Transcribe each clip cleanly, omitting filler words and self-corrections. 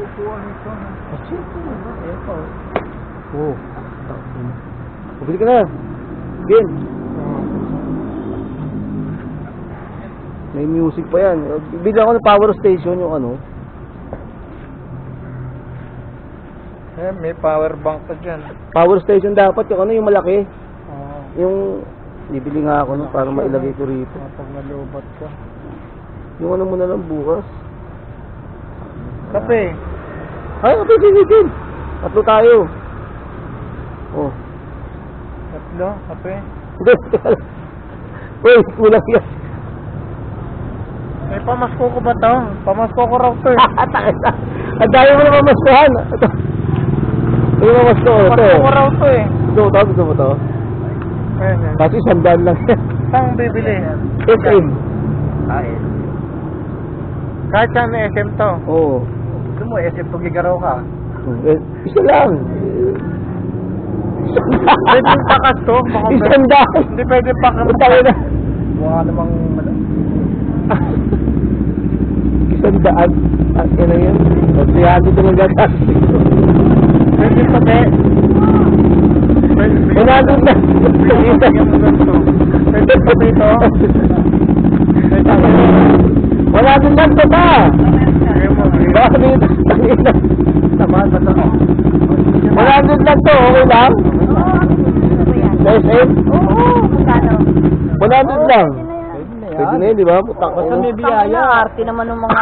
upuan ito. Ito. Oh. Pabili ka na. Again. May music pa yan. Bigyan ako ng power station yung ano. Eh, may power bank ka dyan. Power station dapat yung ano, yung malaki. Oo. Yung bibili nga ako no, para mailagay ko rito. Pag nalubat ka. Yung ano mo na lang bukas. Kape. Ay, kape, sige. Tatlo tayo. Oh. Tatlo, kape. Hindi. Uy, kulang yan. May pamasko ko ba to? Pamasko ko raw to eh. Ang dami mo na mamaskuhan. Ito. Ito mamasko. Pamasko ko raw to eh. Gusto mo to? Ayan yan. Kasi sandaan lang yan. Saan bibili? SM. Kahit saan may SM to. Oo. Gusto mo SM to gigaraw ka? Isa lang. Pwede pakas to? Isandaan. Hindi pwede pakas. Utangin na. Mukha namang Isandaan. Yan na yan. Pagsiyahan dito ng gatas. pwede pa be. Managod na. Pwede pa be ito. Managod lang ito ba? Baka dito. Tamaan ba ito? Managod lang ito. Okay lang? Sa SM? Oo, magkano? Managod lang. Pwede na yun, di ba? Basta may biyaya. Arte naman ng mga...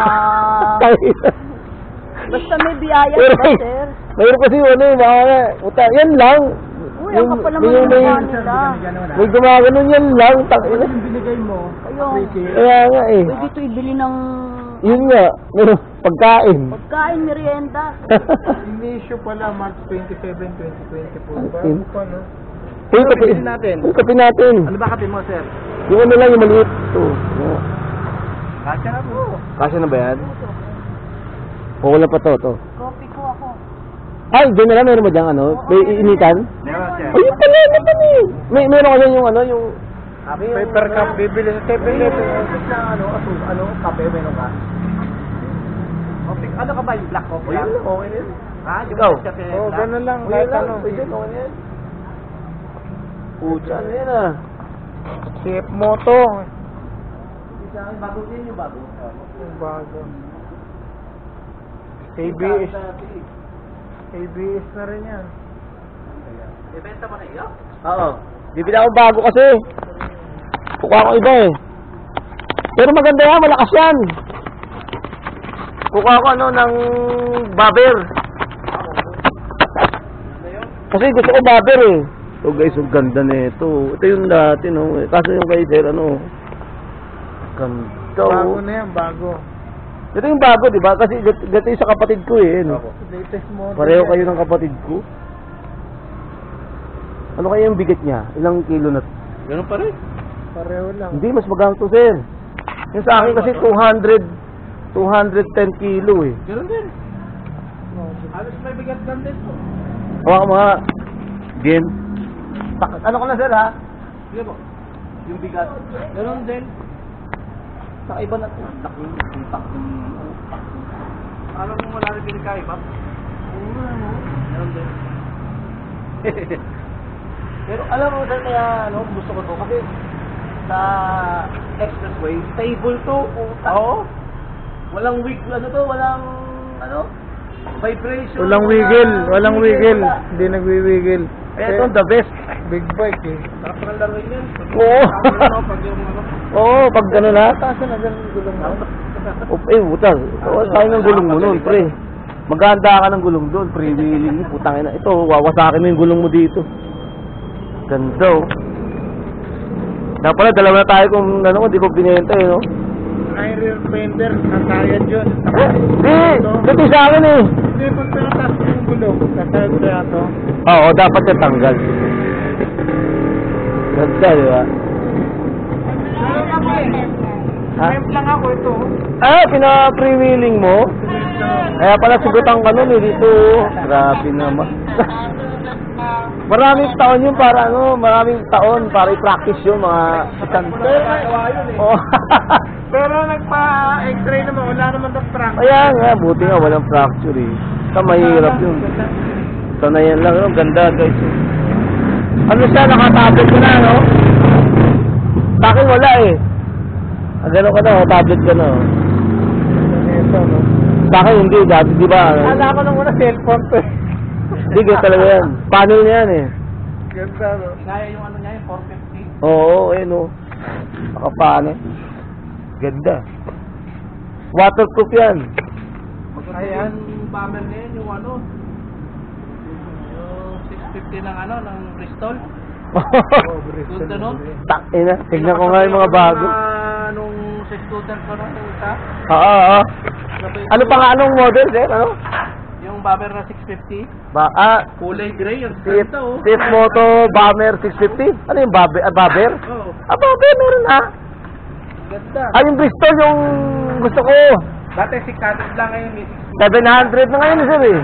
Basta may biyaya, diba, sir? Mayroon kasi ano eh, baka yan lang. Uy, ang kapal naman yung mga nila. May gumaganon yan lang. Takina. Yung binigay mo. Kaya nga eh. Pwede ito ibili ng Yun nga, meron pagkain. pagkain, merienda. Inisyo pala March 27, 2024. Bago In- pa, no? Hey, kape bilhin natin? Kape natin. Ano ba kape mo, sir? Yung ano lang, yung maliit. Ito. Yeah. Kasya na po. Kasya na ba yan? Oo na pa to. Kopi ko ako. Ay, doon na lang, meron mo dyan ano? May iinitan? Meron, sir. Ay, yung pala, ano pa ni? Meron ka dyan yung ano, yung... Paper cup, bibili sa 7-Eleven. Ano, kape, meron ka? Ano ka ba, yung black coffee? Ayun lang, okay na yun. Yung Ikaw? Oo, gano'n lang. Ayun Kahit lang, ano. pwede, okay na yan. Pucha, ano yan ah? Safe moto. Sa akin, bago din yung bago. Yung bago. ABS. ABS na rin yan. Ibenta mo na iyo? Oo. Bibili ako bago kasi. Kukuha ko iba eh. Pero maganda yan, malakas yan. Kukuha ko ano ng bobber. Kasi gusto ko bobber eh. So guys, ang ganda nito. Ito yung dati no. Kaso yung kay sir ano. Ganda Bago oh. na yan, bago. Ito yung bago, di ba? Kasi gato yung sa kapatid ko eh. No? Latest model. Pareho kayo ng kapatid ko. Ano kaya yung bigat niya? Ilang kilo na? Ganun pa rin. Pareho lang. Hindi, mas magang to, sir. Yung sa akin kasi 210 kilo eh. Ganun din. Halos may bigat lang din po. Hawa ka mga din. Ano ka na, sir, ha? Sige po. Yung bigat. Ganun din. Sa iba na ito.Tak yung... Alam mo wala rin binigay, ma'am? Oo nga, no? Ganun din. Pero alam mo, sir, kaya ano, gusto ko to. Kasi sa expressway, stable to. Oo. Walang ano to, walang ano, vibration. Walang wiggle. Walang wiggle. Hindi nagwi-wiggle. Kaya ito, the best. Big bike eh. Sarap ng laro yun. Oo. Pag yung ano. Oo, pag gano'n na. Taas na ganun gulong mo. Butas. Tayo ng gulong mo nun, pre. Maganda ka ng gulong doon, pre. Willing mo, putang ina. Ito, wawasakin mo yung gulong mo dito. Ganda, oh. Kaya pala, dalawa na tayo kung ano, hindi ko binenta, eh, no? Ay, rear fender. Nasayad yun. Dito sa akin, eh. Hindi, pag pinataas mo yung gulong, nasayad kaya to. Oo, dapat yung tanggal. Ganda, di ba? Meron ako eh. Ha? Temp lang ako ito. Pina-pre-wheeling mo? Kaya pala sugutan ka nun, eh, dito. Grabe naman. Maraming taon yun para ano, maraming taon para i-practice yun mga isang... Pero nagpa-x-ray naman wala naman ng prank. Kaya nga, buti nga walang fracture eh. Sa mahirap yun. Sanayan lang yun. Ganda guys. Ano siya, naka-tablet ka na, no? Sa akin wala eh. Gano'n ka na, tablet ka na. Ito, no? Sa akin hindi, dati di ba? Kala ko nung una cellphone to eh. Hindi, ganyan talaga yan. Panel na yan eh. Ganda, no? Kaya yung ano niya, yung 450. Oo, eh no. Nakapanel. Ganda. Waterproof yan. Ayan. Yung bomber na yun, yung ano. Yung 650 ng ano, ng Bristol. Good ano? Ina, tignan ko nga yung mga bago. Nung sa scooter ko nung isa. Oo. Ano pa nga, anong model, sir? Ano? Yung bomber na 650. Kulay Gray, yung CF, ganda oh. CF Moto Bomber 650? Ano yung Bomber? Bomber? Oo. Bomber, meron na. Ganda. Yung Bristol yung gusto ko. Dati 600 lang ngayon. 700 na ngayon, sir eh.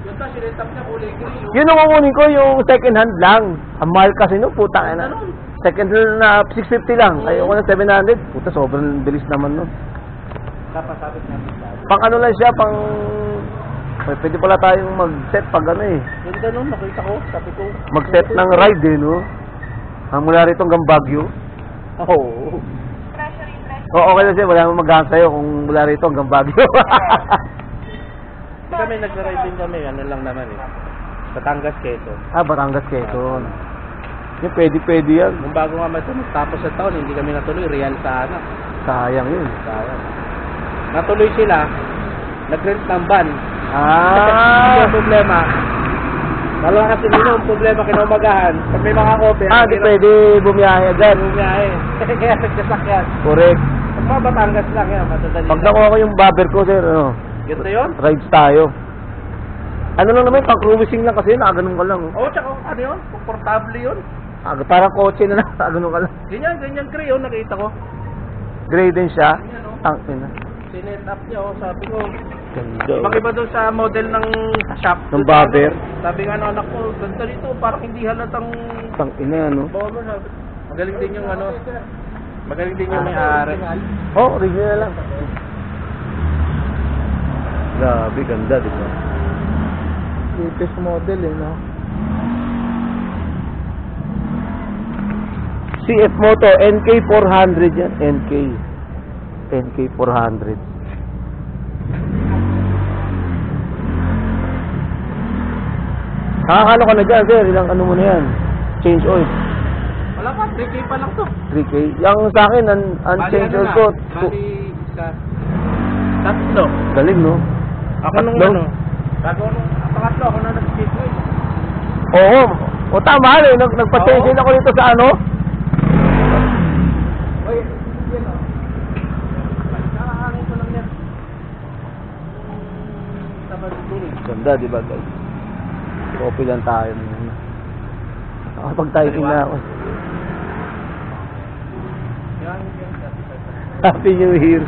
Yung ta, sinetap niya kulay gray. Oh. Yun ang kukunin ko, yung second hand lang. Ang mahal kasi no, putang ina. Second hand na 650 lang. Ayoko na 700. Puta, sobrang bilis naman no. Napasabit natin. Pang ano lang siya, pang... Pwede pala tayong mag-set pag ano eh. Ganda nun, nakita ko. Sabi ko. Mag-set ng ride eh, no? Mula rito hanggang Baguio. Oo. Oo, okay lang siya. Wala namang mag-hang sa'yo kung mula rito hanggang Baguio. Kami nag-ride din kami. Ano lang naman eh. Batangas, Quezon. Batangas, Quezon. Yung pwede yan. Nung bago nga matapos sa taon, hindi kami natuloy. Real sana. Sayang yun. Sayang. Natuloy sila. Nag-rent ng van. Ah! Hindi ang problema. Dalawa kasi nino ang problema kinaumagahan. Pag may mga cover. Di pwede bumiyahe agad. Bumiyahe. Kaya nagkasakyan. Correct. Pag mga Batangas lang yan, matadali. Pag nakuha ko yung bobber ko, sir, ano? Ganda yun? Rides tayo. Ano lang naman, pang cruising lang kasi, nakaganon ka lang. Oo, tsaka ano yun? Komportable yun. Parang kotse na lang, nakaganon ka lang. Ganyan gray yun, nakita ko. Gray din siya. Ganyan o. Tangin na. Sinet up niya o, sabi ko. Ganda. Ibang-iba doon sa model ng shop. Ng bobber. Sabi nga ng anak ko, ganda dito, parang hindi halatang Tangin na, ano? bobber. Magaling din yung ano. Magaling din yung may-ari. Original lang. Grabe, ganda, di ba? Latest model eh, no? CF Moto, NK400 yan. NK400. Nakakano ka na dyan, sir? Ilang ano mo na yan? Change oil. Wala pa, 3K pa lang to. 3K. Yung sa akin, un-change oil ko. Bali, isa. Tatlo. Galing, no? Ako nung Tatlo? ano, bago nung pangatlo, ako na nag-speedway. Oo. O tama, eh. Nagpa-change oil ako dito sa ano? Oy, yan o. Nakakangin ko lang yan. Tamad tuloy. Ganda, di ba, guys? Copy lang tayo. Nakapag-typing na ako. Yan. Happy New Year.